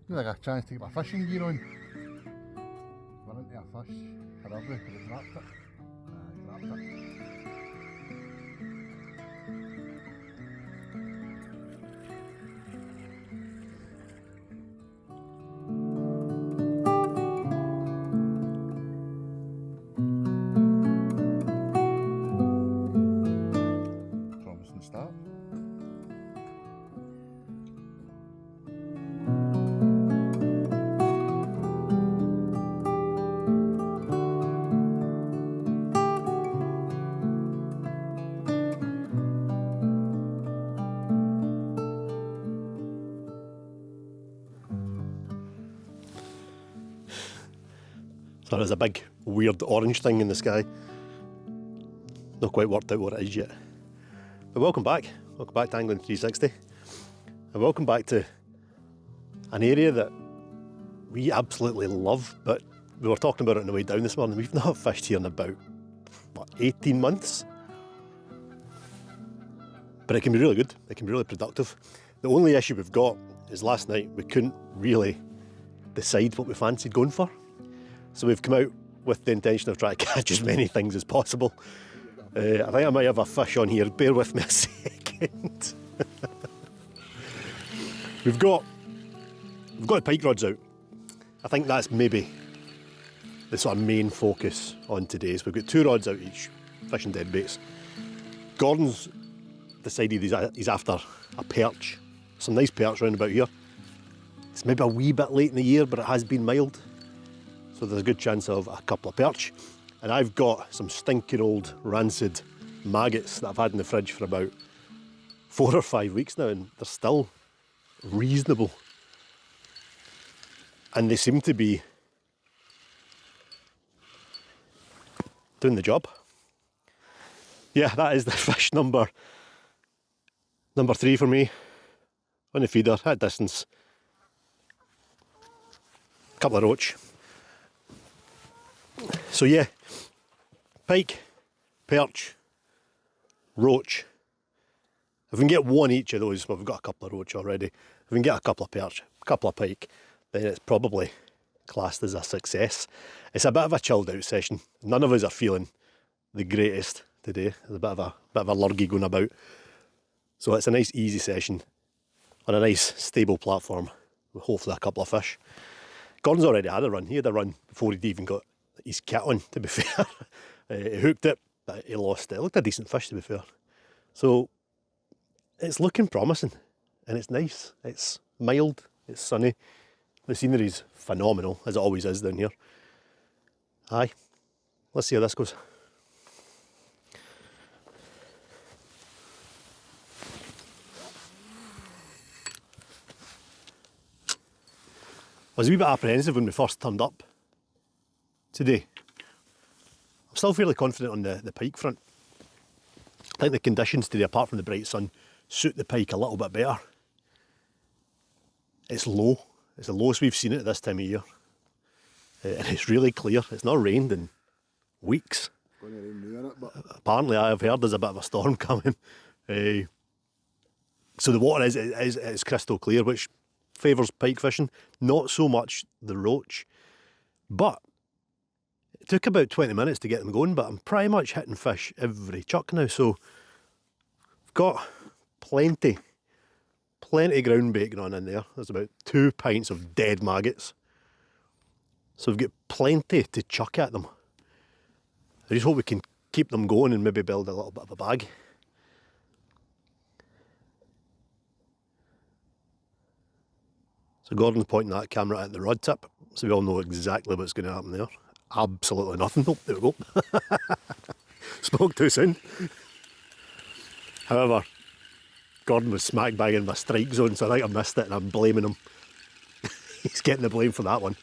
Give like a chance to get my fishing gear on. Run into a fish, terribly, but it grabbed it. Grabbed it. Promising start. So there's a big weird orange thing in the sky. Not quite worked out what it is yet. But welcome back. Welcome back to Angling 360. And welcome back to an area that we absolutely love, but we were talking about it on the way down this morning. We've not fished here in about, 18 months? But it can be really good. It can be really productive. The only issue we've got is last night we couldn't really decide what we fancied going for. So we've come out with the intention of trying to catch as many things as possible. I think I might have a fish on here. Bear with me a second. We've got the pike rods out. I think that's maybe the sort of main focus on today. So we've got 2 rods out each, fishing dead baits. Gordon's decided he's after a perch. Some nice perch round about here. It's maybe a wee bit late in the year, but it has been mild. So there's a good chance of a couple of perch. And I've got some stinking old rancid maggots that I've had in the fridge for about 4 or 5 weeks now, and they're still reasonable. And they seem to be doing the job. Yeah, that is the fish number 3 for me on the feeder at distance. A couple of roach. So yeah, pike, perch, roach. If we can get 1 each of those, well, we've got a couple of roach already. If we can get a couple of perch, a couple of pike, then it's probably classed as a success. It's a bit of a chilled out session. None of us are feeling the greatest today. There's a bit of a lurgy going about. So it's a nice easy session on a nice stable platform with hopefully a couple of fish. Gordon's already had a run. He had a run before he'd even got his kit on, to be fair. He hooked it, but he lost it. It looked a decent fish, to be fair. So it's looking promising, and it's nice. It's mild, it's sunny. The scenery's phenomenal, as it always is down here. Aye, let's see how this goes. I was a wee bit apprehensive when we first turned up today. I'm still fairly confident on the pike front. I think the conditions today, apart from the bright sun, suit the pike a little bit better. It's low. It's the lowest we've seen it at this time of year. And it's really clear. It's not rained in weeks. It's going to rain now, innit? But apparently I've heard there's a bit of a storm coming. So the water is crystal clear, which favours pike fishing. Not so much the roach. But it took about 20 minutes to get them going, but I'm pretty much hitting fish every chuck now. So I've got plenty ground bait going on in there. There's about 2 pints of dead maggots. So we've got plenty to chuck at them. I just hope we can keep them going and maybe build a little bit of a bag. So Gordon's pointing that camera at the rod tip, so we all know exactly what's going to happen there. Absolutely nothing. Oh, there we go. Spoke too soon. However, Gordon was smack bang in my strike zone, so I think I missed it and I'm blaming him. He's getting the blame for that one.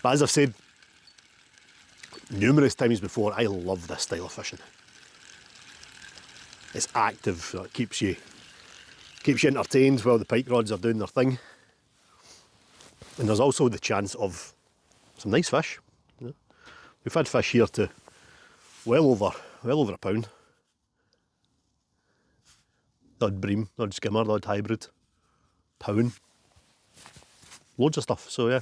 But as I've said numerous times before, I love this style of fishing. It's active, so it keeps you entertained while the pike rods are doing their thing. And there's also the chance of some nice fish. You know? We've had fish here to well over a pound. The odd bream, the odd skimmer, the odd hybrid. Pound. loads of stuff. So yeah,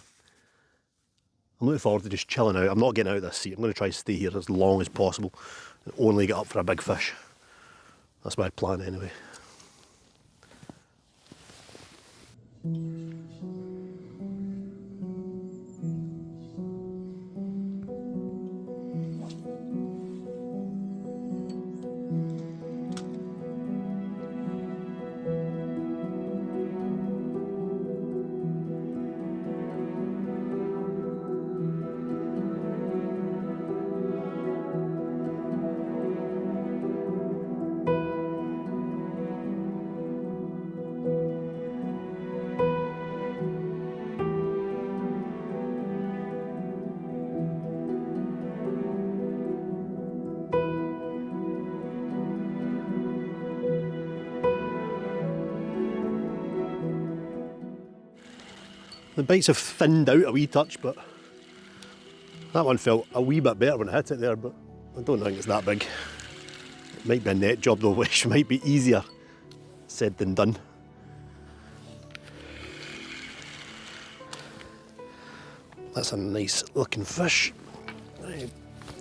I'm looking forward to just chilling out. I'm not getting out of this seat. I'm going to try to stay here as long as possible and only get up for a big fish. That's my plan anyway. The bites have thinned out a wee touch, but that one felt a wee bit better when I hit it there, but I don't think it's that big. It might be a net job though, which might be easier said than done. That's a nice looking fish. I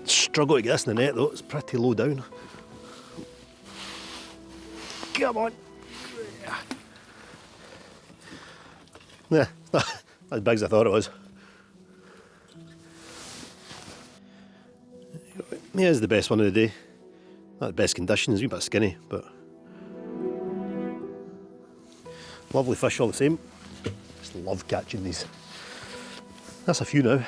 struggle to get this in the net though, it's pretty low down. Come on. Yeah, not as big as I thought it was. Here's the best one of the day. Not the best conditions, a wee bit skinny, but lovely fish all the same. Just love catching these. That's a few now.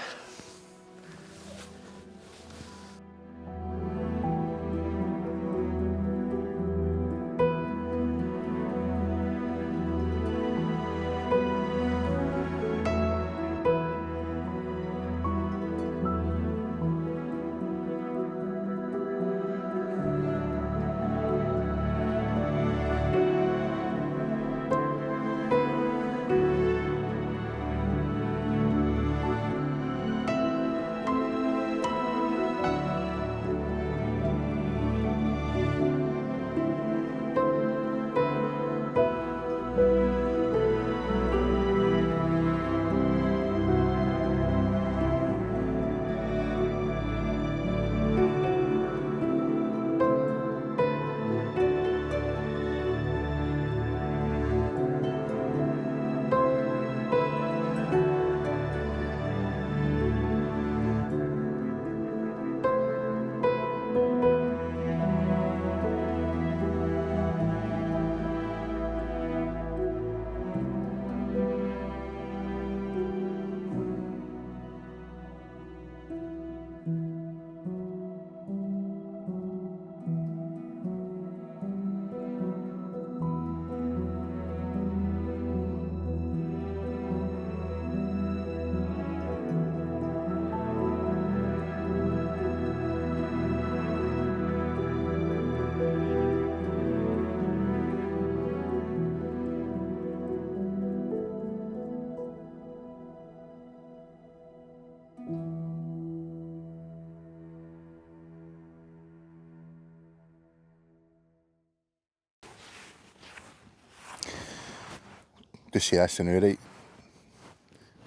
Just see this now, right?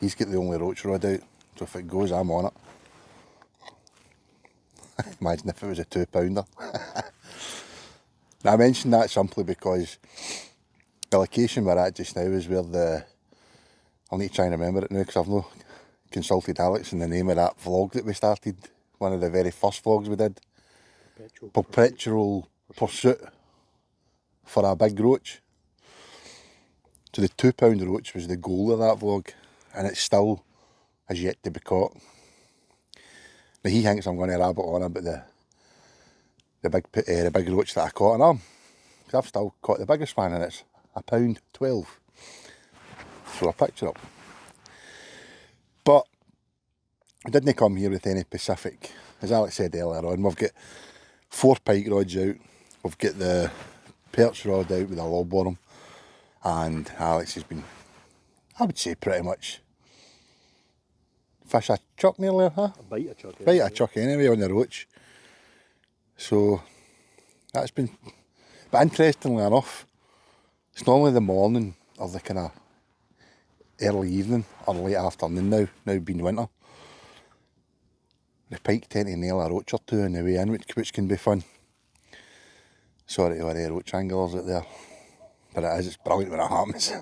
He's got the only roach rod out, so if it goes, I'm on it. Imagine if it was a 2-pounder. Now, I mentioned that simply because the location we're at just now is where the... I'll need to try and remember it now because I've not consulted Alex in the name of that vlog that we started. One of the very first vlogs we did. Perpetual pursuit for a big roach. So the 2-pound roach was the goal of that vlog, and it still has yet to be caught. Now he thinks I'm going to rabbit on about the big roach that I caught on him. Because I've still caught the biggest one, and it's £1.12. Throw a picture up. But I didn't come here with any Pacific. As Alex said earlier on, we've got 4 pike rods out. We've got the perch rod out with a lobworm. And Alex has been, I would say, pretty much fish a chuck nearly, huh? A bite a chuck. Bite a chuck anyway on the roach. So that's been, but interestingly enough, it's normally the morning or the kind of early evening or late afternoon now being winter. The pike tend to nail a roach or two on the way in, which can be fun. Sorry to all the roach anglers out there, but it's brilliant when it happens.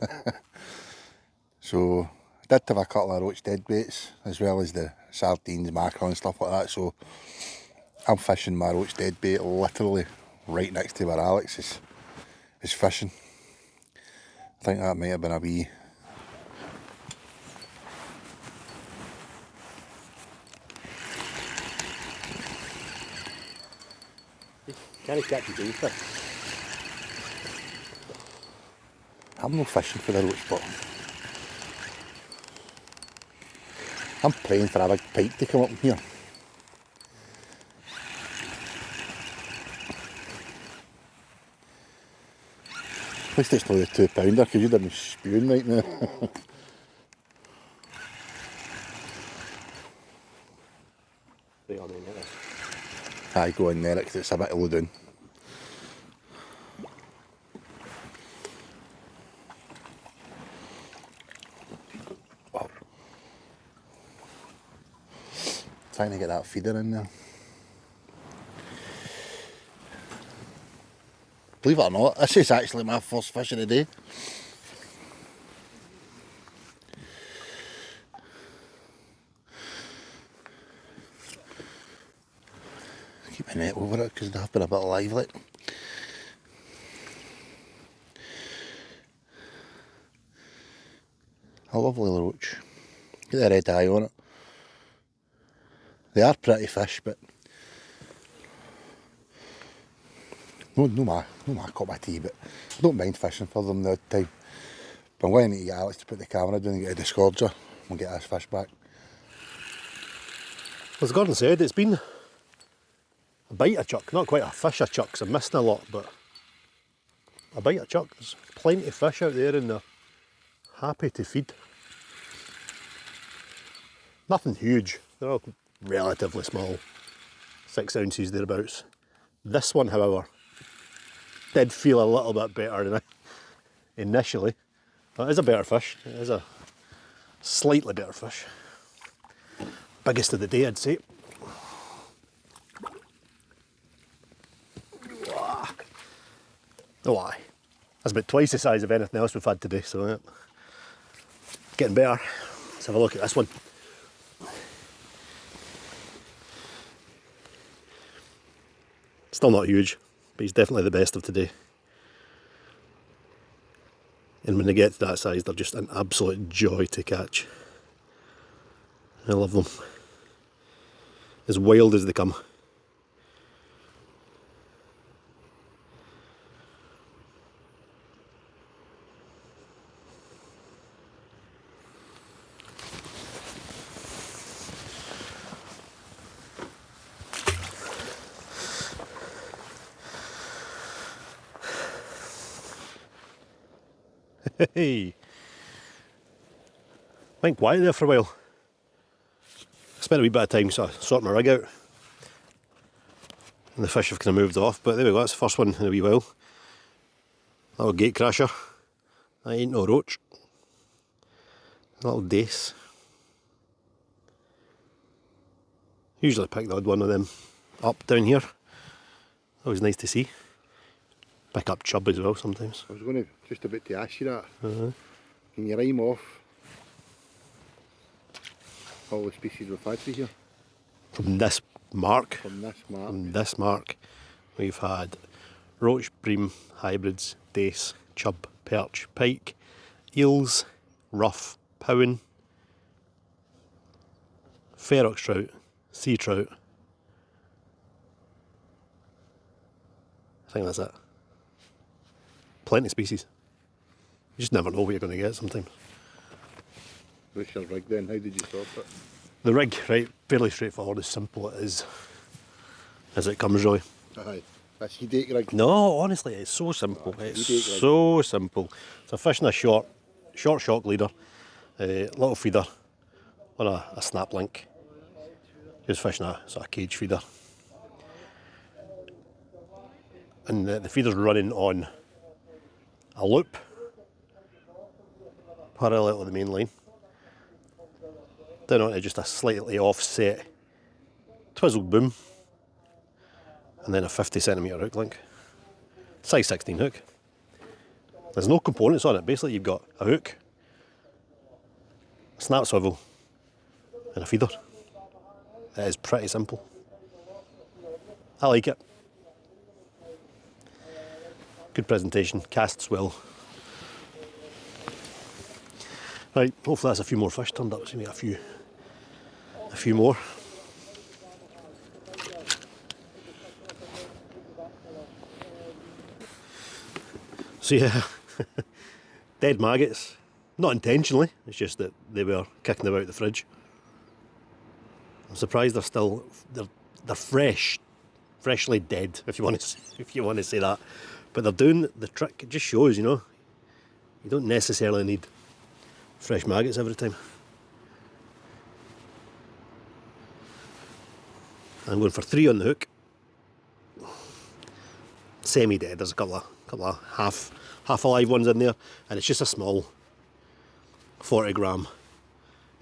So I did have a couple of roach deadbaits as well as the sardines, mackerel and stuff like that, so I'm fishing my roach deadbait literally right next to where Alex is fishing. I think that might have been a wee... Can't catch you doing fish. I'm not fishing for the roach, but I'm praying for a big pike to come up here. At least it's not the 2 pounder, because you'd have been spewing right now. Right on in there. Aye, go in there, 'cause it's a bit low down. Oh. Trying to get that feeder in there. Believe it or not, this is actually my first fish of the day. Keep my net over it because they have been a bit lively. A lovely roach. Get the red eye on it. They are pretty fish, but no my cup of tea, but I don't mind fishing for them the odd time. But I'm going to get Alex to put the camera down and get a disgorger and get his fish back. As Gordon said, it's been a bite of chuck, not quite a fish of chucks. I'm missing a lot, but a bite of chuck. There's plenty of fish out there and they're happy to feed. Nothing huge, they're all relatively small, 6 ounces thereabouts. This one, however, did feel a little bit better than initially. It is a better fish, it is a slightly better fish. Biggest of the day, I'd say. Oh aye, that's about twice the size of anything else we've had today, so yeah. Getting better. Let's have a look at this one. Still not huge, but he's definitely the best of today. And when they get to that size, they're just an absolute joy to catch. I love them. As wild as they come. Hey, went quiet there for a while. Spent a wee bit of time sort of sorting my rig out, and the fish have kind of moved off. But there we go. That's the first one in a wee while. Little gate crasher. That ain't no roach. A little dace. Usually pick the odd one of them up down here. Always nice to see. Pick up chub as well sometimes. I was just about to ask you that. Can you rhyme off all the species we've had through here? From this mark. From this mark. From this mark, we've had roach, bream, hybrids, dace, chub, perch, pike, eels, ruff, powan, ferox trout, sea trout. I think that's it. Plenty of species. You just never know what you're going to get sometimes. What's your rig then? How did you sort it? The rig, right, fairly straightforward, as simple as it comes, really. Aye. That's your date rig? No, honestly, it's so simple. It's so simple. So fishing a short shock leader, little feeder on a snap link. Just fishing a sort of cage feeder. And the feeder's running on a loop parallel to the main line, down onto just a slightly offset twizzled boom, and then a 50cm hook link, size 16 hook. There's no components on it. Basically, you've got a hook, a snap swivel, and a feeder. It is pretty simple. I like it. Good presentation, casts well. Right, hopefully that's a few more fish turned up. So we got a few more. So yeah, dead maggots. Not intentionally, it's just that they were kicking about the fridge. I'm surprised they're fresh, freshly dead, if you want to say that. But they're doing the trick. It just shows, you know, you don't necessarily need fresh maggots every time. I'm going for 3 on the hook. Semi-dead. There's a couple of half alive ones in there, and it's just a small 40 gram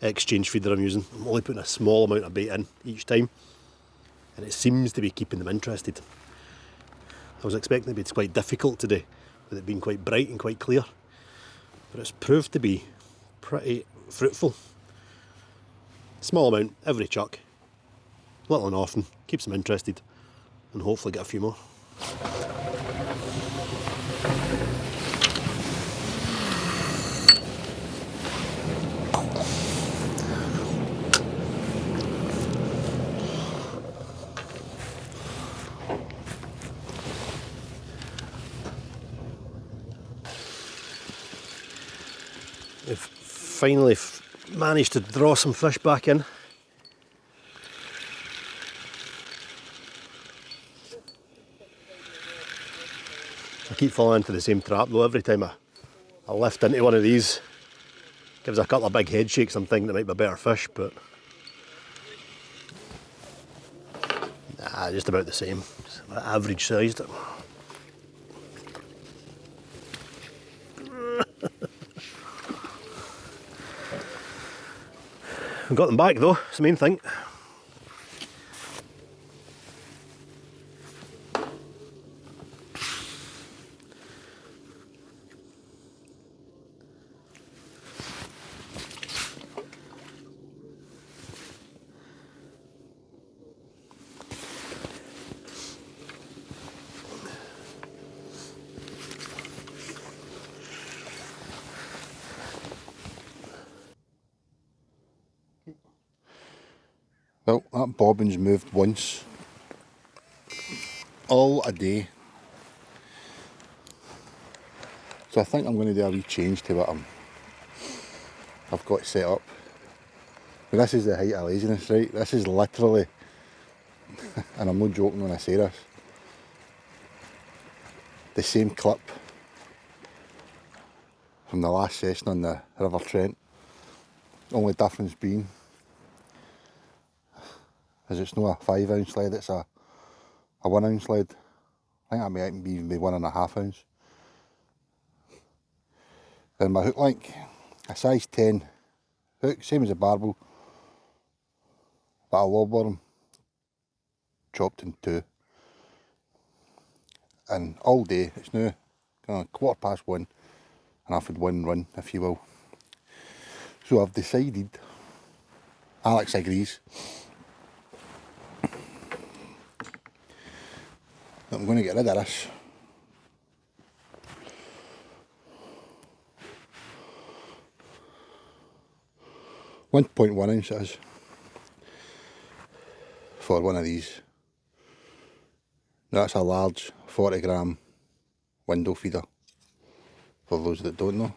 exchange feeder I'm using. I'm only putting a small amount of bait in each time, and it seems to be keeping them interested. I was expecting it to be quite difficult today, with it being quite bright and quite clear, but it's proved to be pretty fruitful. Small amount every chuck, little and often, keeps them interested, and hopefully get a few more. We've finally managed to draw some fish back in. I keep falling into the same trap though. Every time I lift into one of these, gives a couple of big head shakes. I'm thinking it might be a better fish, but nah, just about the same. It's about average sized. We've got them back though, it's the main thing. Well, that bobbin's moved once all a day, so I think I'm going to do a wee change to what I've got set up. But this is the height of laziness, right? This is literally, and I'm not joking when I say this, the same clip from the last session on the River Trent. Only difference being is it's not a 5 ounce lead, it's a 1 ounce lead. I think that might even be 1.5 ounce. And my hook link, a size 10 hook, same as a barbel, but a lob worm chopped in 2. And all day, it's now kind of 1:15, and I've had one run, if you will. So I've decided, Alex agrees, that I'm going to get rid of this. .1 ounce it is for one of these. Now that's a large 40 gram window feeder, for those that don't know.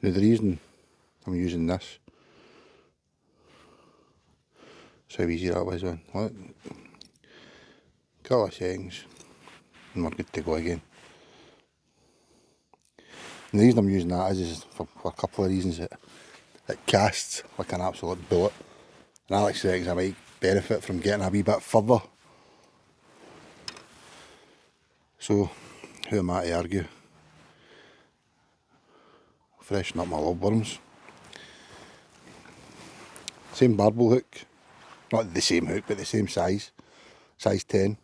Now the reason I'm using this, so how easy that was on. Look, couple of settings and we're good to go again. And the reason I'm using that is for a couple of reasons. It casts like an absolute bullet, and Alex thinks I might benefit from getting a wee bit further. So who am I to argue? Freshen up my lobworms. Same barbel hook, not the same hook, but the same size 10.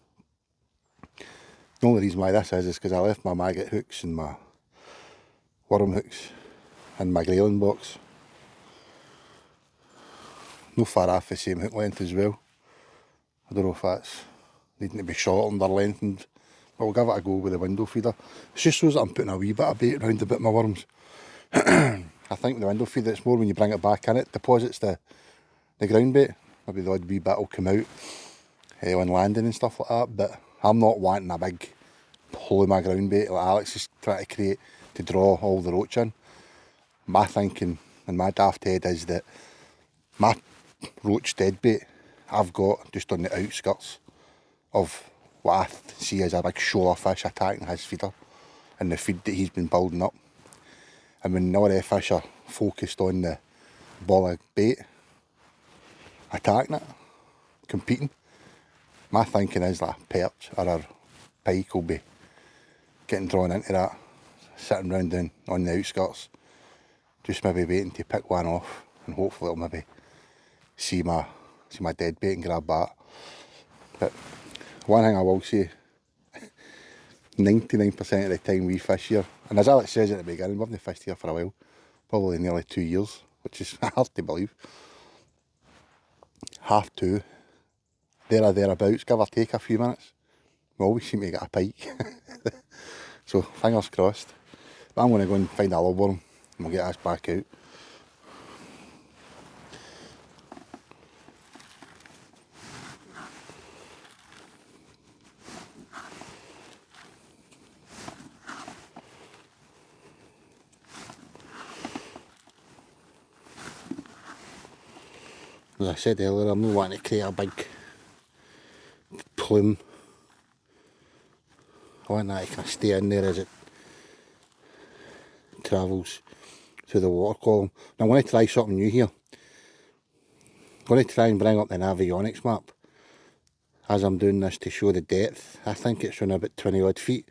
The only reason why this is because I left my maggot hooks and my worm hooks in my grayling box. No far off the same hook length as well. I don't know if that's needing to be shortened or lengthened, but we'll give it a go with the window feeder. It's just so that I'm putting a wee bit of bait around a bit of my worms. I think the window feeder, it's more when you bring it back in, it deposits the ground bait. Maybe the odd wee bit will come out on landing and stuff like that, but I'm not wanting a big plume of ground bait like Alex is trying to create to draw all the roach in. My thinking and my daft head is that my roach dead bait I've got just on the outskirts of what I see as a big shoaler fish attacking his feeder and the feed that he's been building up. And when all the fish are focused on the ball of bait, attacking it, competing, my thinking is that a perch or a pike will be getting drawn into that, sitting round on the outskirts, just maybe waiting to pick one off, and hopefully it'll maybe see my dead bait and grab that. But one thing I will say, 99% of the time we fish here, and as Alex says at the beginning, we haven't fished here for a while, probably nearly 2 years, which is hard to believe. 2:30, thereabouts, give or take a few minutes, we always seem to get a pike. So fingers crossed. But I'm going to go and find a lobworm and we'll get us back out. As I said earlier, I'm not wanting to create a big plume. I want that to kind of stay in there as it travels through the water column. Now I'm going to try something new here. I'm going to try and bring up the Navionics map as I'm doing this to show the depth. I think it's around about 20 odd feet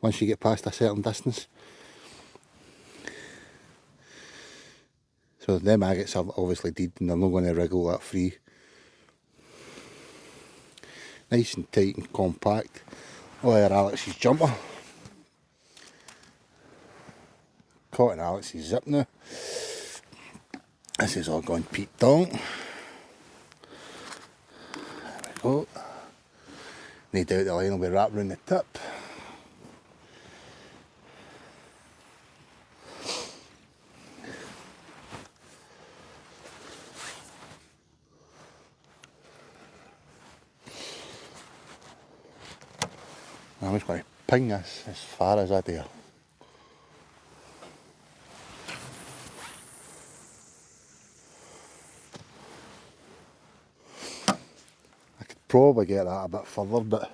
once you get past a certain distance. So the maggots have obviously dead and they're not going to wriggle that free. Nice and tight and compact. Oh, there Alex's jumper. Caught in Alex's zip now. This is all gone Pete Dong. There we go. No doubt the line will be wrapped around the tip. I'm just going to ping this as far as I dare. I could probably get that a bit further, but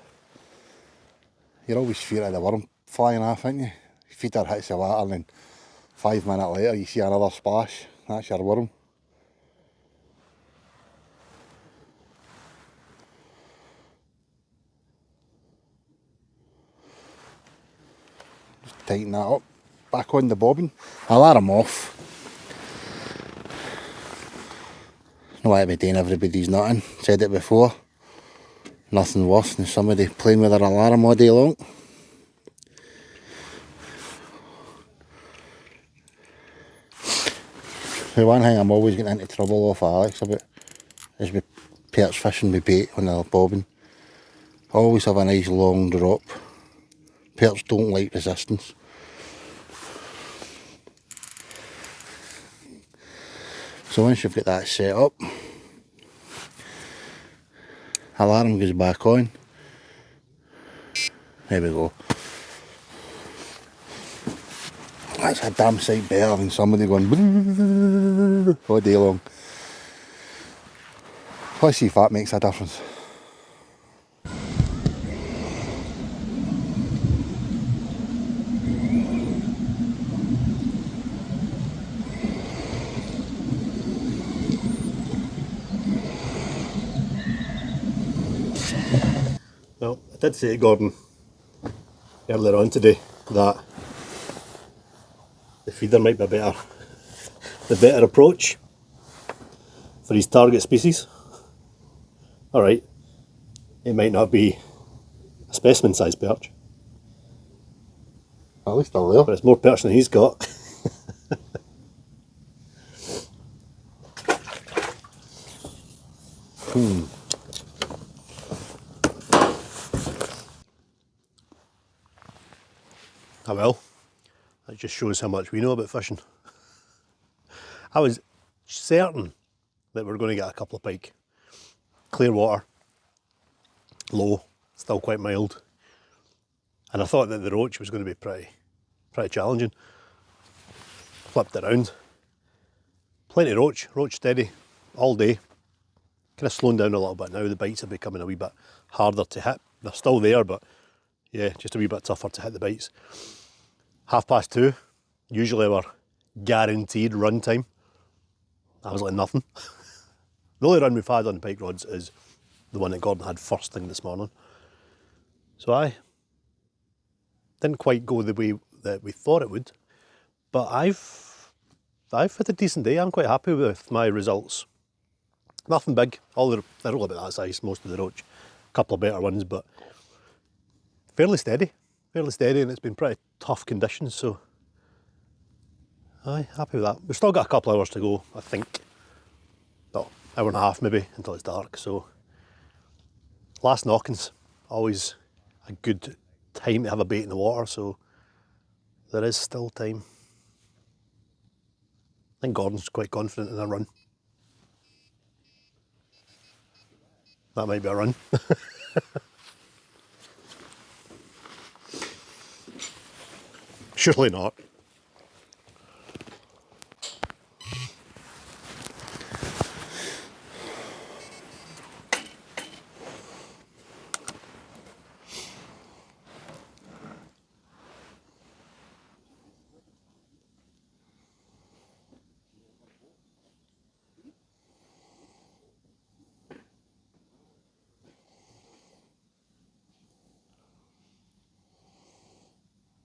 you're always feared of the worm flying off, aren't you? Feeder hits the water and then 5 minutes later you see another splash. That's your worm. Tighten that up, back on the bobbin. I'll add them off. No way to be doing everybody's nutting, said it before. Nothing worse than somebody playing with their alarm all day long. The one thing I'm always getting into trouble off Alex about is with perch fishing with bait on the bobbin. Always have a nice long drop. Perch don't like resistance. So once you've got that set up, alarm goes back on. There we go. That's a damn sight better than somebody going all day long. Let's see if that makes a difference. Well, I did say to Gordon, earlier on today that the feeder might be the better approach for his target species. Alright, it might not be a specimen size perch, At least they're there. but it's more perch than he's got. Ah well, that just shows how much we know about fishing. I was certain that we were going to get a couple of pike. Clear water, low, still quite mild. And I thought that the roach was going to be pretty challenging. Flipped it around. Plenty of roach steady, all day. Kind of slowing down a little bit now, the bites are becoming a wee bit harder to hit. They're still there, but yeah, just a wee bit tougher to hit the bites. 2:30, usually our guaranteed run time. That was like nothing. The only run we've had on the pike rods is the one that Gordon had first thing this morning. So I didn't quite go the way that we thought it would, but I've had a decent day. I'm quite happy with my results. Nothing big, they're all about that size, most of the roach. A couple of better ones, but fairly steady, and it's been pretty tough conditions, so aye, happy with that. We've still got a couple of hours to go, I think. Well, hour and a half maybe, until it's dark, so last knockings, always a good time to have a bait in the water, so there is still time. I think Gordon's quite confident in a run. That might be a run. Surely not.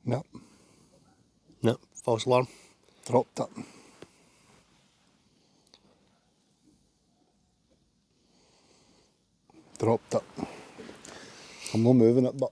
Nope. No, false alarm. Dropped it. Dropped it. I'm not moving it, but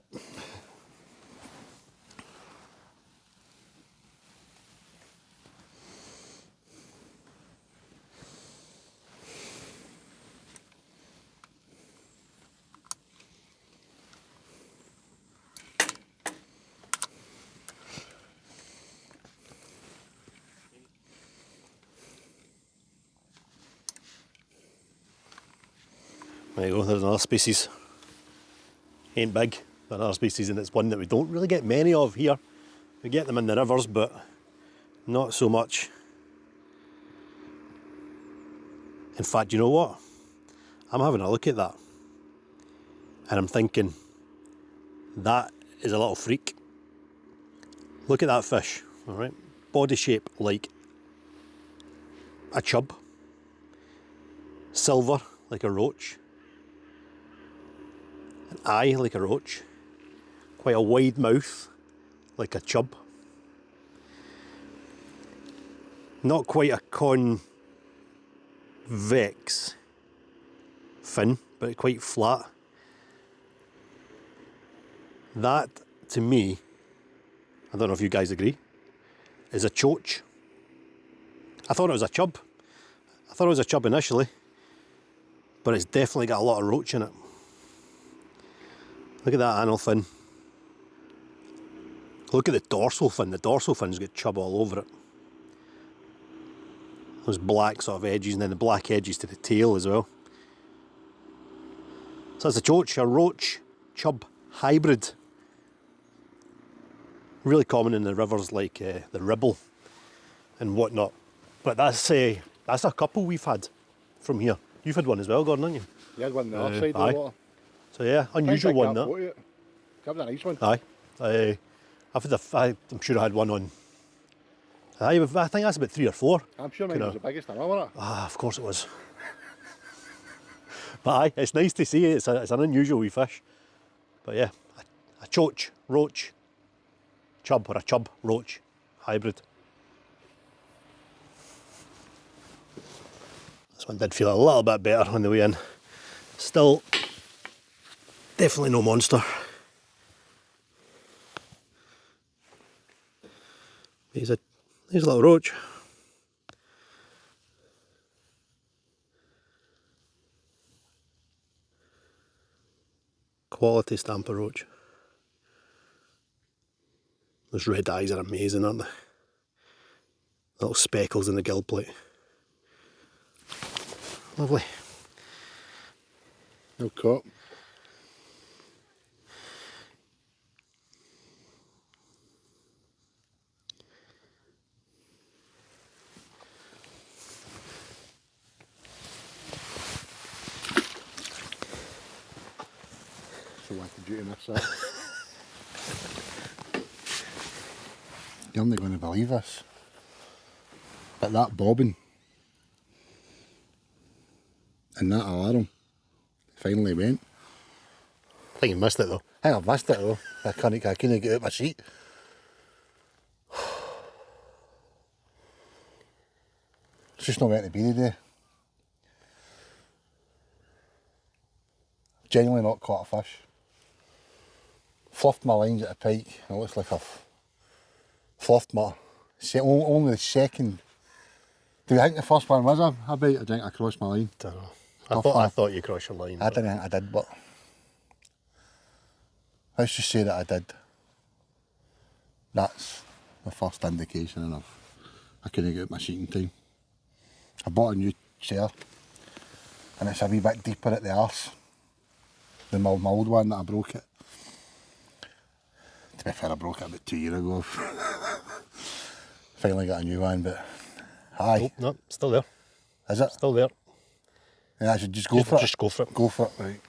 There you go, there's another species. Ain't big, but another species, and it's one that we don't really get many of here. We get them in the rivers, but not so much. In fact, you know what? I'm having a look at that, and I'm thinking, that is a little freak. Look at that fish, all right? Body shape like a chub. Silver like a roach. An eye like a roach. Quite a wide mouth like a chub. Not quite a convex fin, but quite flat. That, to me, I don't know if you guys agree, is a choach. I thought it was a chub. I thought it was a chub initially, but it's definitely got a lot of roach in it. Look at that anal fin. Look at the dorsal fin. The dorsal fin's got chub all over it. Those black sort of edges, and then the black edges to the tail as well. So that's a choach, a roach chub hybrid. Really common in the rivers like the Ribble and whatnot. But that's a couple we've had from here. You've had one as well, Gordon, haven't you? you had one on the other side aye. of the water. So yeah, unusual one that. That was a nice one. Aye. I'm sure I had one on. I think that's about 3 or 4. I'm sure mine was the biggest ever, wasn't it? Ah, of course it was. But aye, it's nice to see. It's an unusual wee fish. But yeah, a choach, roach, chub or a chub roach hybrid. This one did feel a little bit better on the way in. Still, definitely no monster. He's a little roach. Quality stamper roach. Those red eyes are amazing, aren't they? Little speckles in the gill plate. Lovely. No caught. So what did you miss that? You're not going to believe this, but that bobbin and that alarm finally went. I think you missed it though. I think I've missed it though. I can't get out of my seat. It's just not meant to be today. Genuinely not caught a fish. Fluffed my lines at a pike. It looks like I've fluffed my... Only the second... Do you think the first one was a bite? I think I crossed my line. Don't know. I thought you crossed your line. I didn't think I did, but... Let's just say that I did. That's the first indication and I couldn't get out my seat in time. I bought a new chair and it's a wee bit deeper at the arse than my old one that I broke it. To be fair, I broke it about 2 years ago. Finally got a new one, but aye. Oh, no, still there. Is it? Still there. Yeah, I should just go for it. Just go for it. Go for it, right.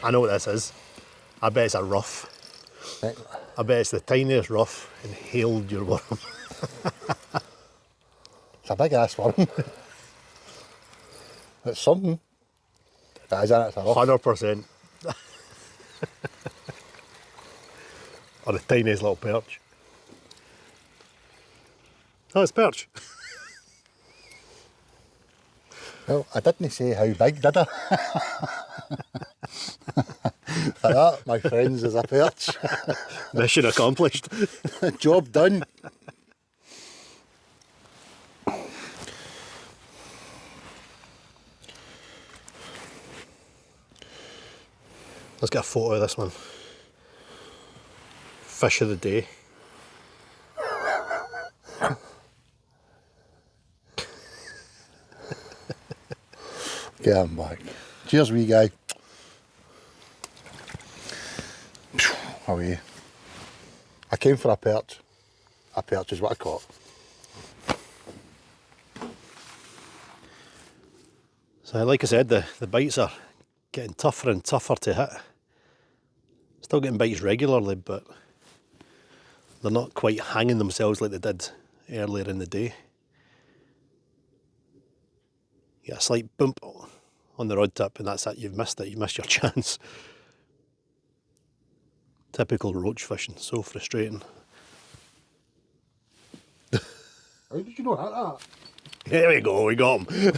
I know what this is. I bet it's a ruff. Right. I bet it's the tiniest ruff inhaled your worm. It's a big ass worm. It's something. That is in it, it's a rough. 100%. Or the tiniest little perch. Oh, it's perch. Well, I didn't say how big, did I? That, my friends, is a perch. Mission accomplished. Job done. Let's get a photo of this one. Fish of the day. Get him back. Cheers, wee guy. Away. I came for a perch. A perch is what I caught. So like I said, the bites are getting tougher and tougher to hit. Still getting bites regularly, but they're not quite hanging themselves like they did earlier in the day. You get a slight bump on the rod tip and that's it, you've missed it, you've missed your chance. Typical roach fishing, so frustrating. How did you know that? There we go, we got them.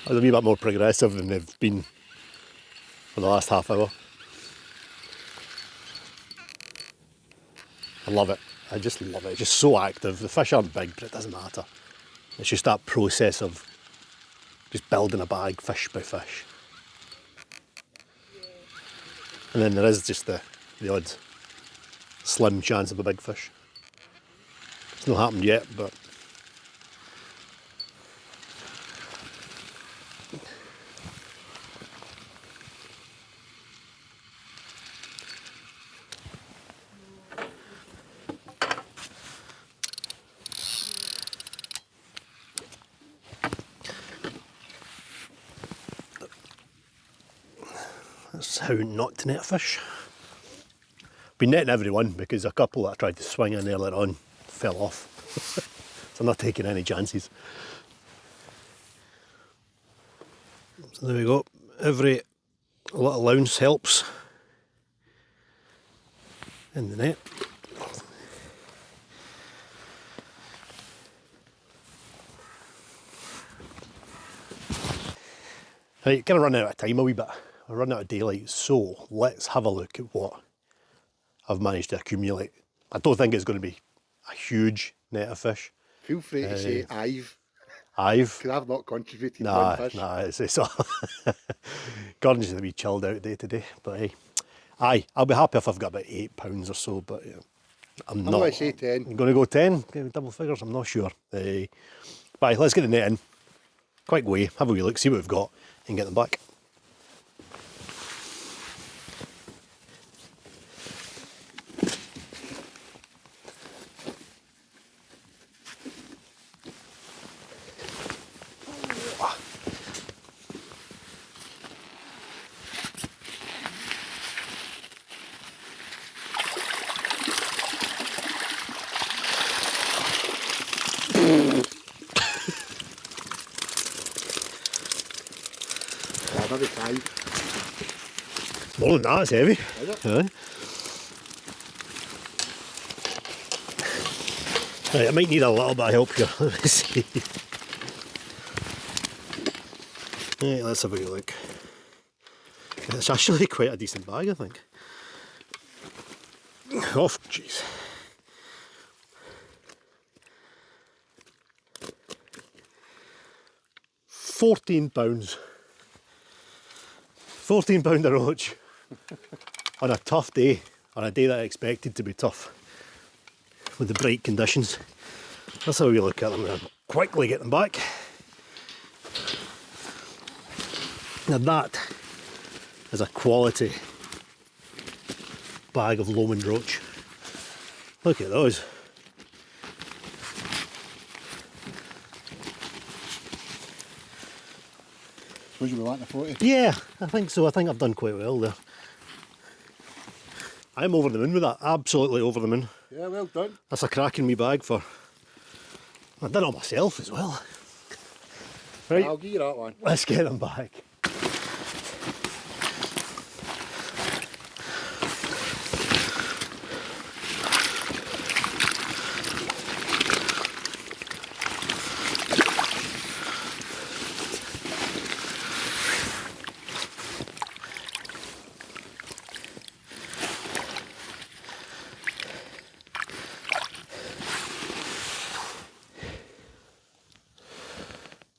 I was a wee bit more progressive than they've been for the last half hour. I love it. I just love it. It's just so active. The fish aren't big, but it doesn't matter. It's just that process of just building a bag fish by fish. And then there is just the odd slim chance of a big fish. It's not happened yet, but that's how not to net a fish. Been netting every one because a couple that I tried to swing in earlier on fell off. So I'm not taking any chances. So there we go. Every little ounce helps in the net. Right, kind of running out of time a wee bit. We're running out of daylight, so let's have a look at what I've managed to accumulate. I don't think it's going to be a huge net of fish. Feel free to say I've, I've because I've not contributed Nah, one fish. it's Gordon's a wee chilled out day today, but hey, I'll be happy if I've got about £8 or so, but I'm not. going to say 10. I'm going to go 10, double figures, I'm not sure. But let's get the net in, quick way, have a wee look, see what we've got, and get them back. Yeah, maybe 5. More than that, it's heavy. Is it? Aye. Right, I might need a little bit of help here. Let me see. Right, let's have a wee look. It's actually quite a decent bag, I think. Oh, jeez. £14. £14 a roach on a tough day, on a day that I expected to be tough with the bright conditions. That's how we look at them and quickly get them back. Now that is a quality bag of Lomond roach. Look at those. Suppose you were wanting a 40? Yeah, I think so. I think I've done quite well there. I'm over the moon with that, absolutely over the moon. Yeah, well done. That's a cracking wee bag for... I've done it myself as well. Right, I'll give you that one. let's get them back.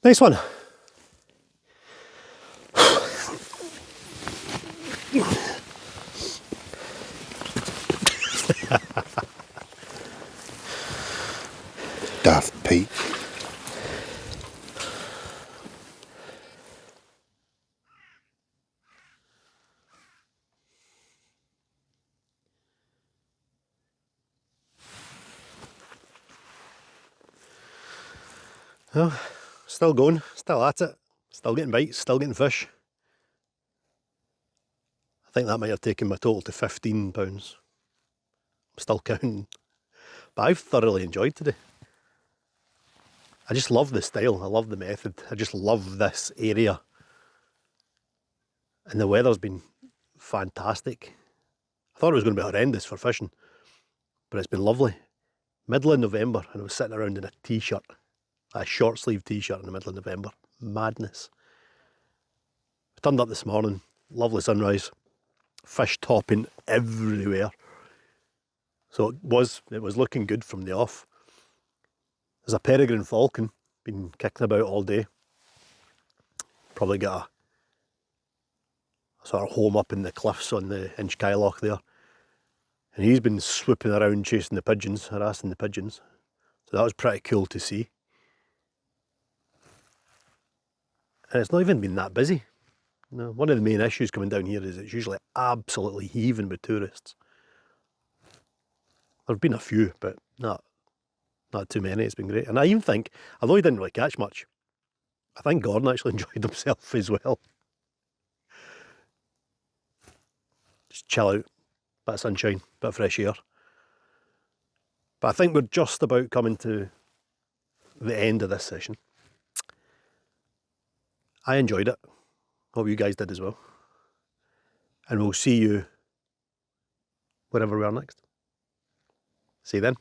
Nice one. Daft Pike. Well, still going, still at it, still getting bites, still getting fish. I think that might have taken my total to £15. I'm still counting. But I've thoroughly enjoyed today. I just love the style, I love the method, I just love this area. And the weather's been fantastic. I thought it was going to be horrendous for fishing, but it's been lovely. Middle of November and I was sitting around in a t-shirt, a short sleeve t-shirt in the middle of November. Madness. I turned up this morning, lovely sunrise, fish topping everywhere. So it was looking good from the off. There's a peregrine falcon, been kicking about all day. Probably got a sort of home up in the cliffs on the Inch-Loch there. And he's been swooping around chasing the pigeons, harassing the pigeons. So that was pretty cool to see. And it's not even been that busy. No, one of the main issues coming down here is it's usually absolutely heaving with tourists. There've been a few, but not too many. It's been great. And I even think, although he didn't really catch much, I think Gordon actually enjoyed himself as well. Just chill out, bit of sunshine, bit of fresh air. But I think we're just about coming to the end of this session. I enjoyed it. Hope you guys did as well. And we'll see you wherever we are next. See you then.